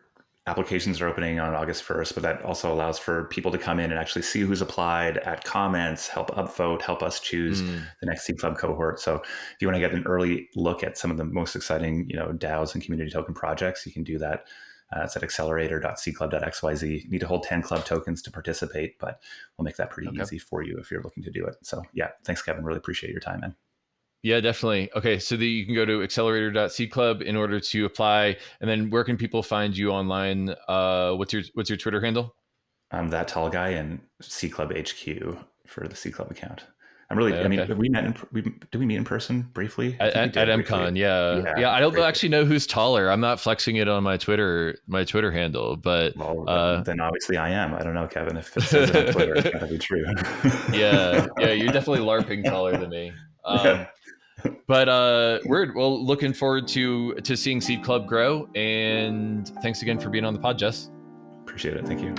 applications are opening on August 1st, but that also allows for people to come in and actually see who's applied, add comments, help upvote, help us choose the next Seed Club cohort. So if you want to get an early look at some of the most exciting, DAOs and community token projects, you can do that. It's at accelerator.seedclub.xyz. You need to hold 10 club tokens to participate, but we'll make that pretty easy for you if you're looking to do it. So yeah, thanks, Kevin. Really appreciate your time, man. Yeah, definitely. Okay, so you can go to accelerator.seedclub in order to apply. And then where can people find you online? What's your Twitter handle? I'm that tall guy, and Seed Club HQ for the Seed Club account. I'm really. Okay. I mean, did we meet in person briefly? At MCon? Yeah. I don't actually know who's taller. I'm not flexing it on my Twitter handle, but then obviously I am. I don't know, Kevin. If it says it on Twitter, it's gotta be true. yeah. You're definitely LARPing taller than me. But we're looking forward to seeing Seed Club grow. And thanks again for being on the pod, Jess. Appreciate it. Thank you.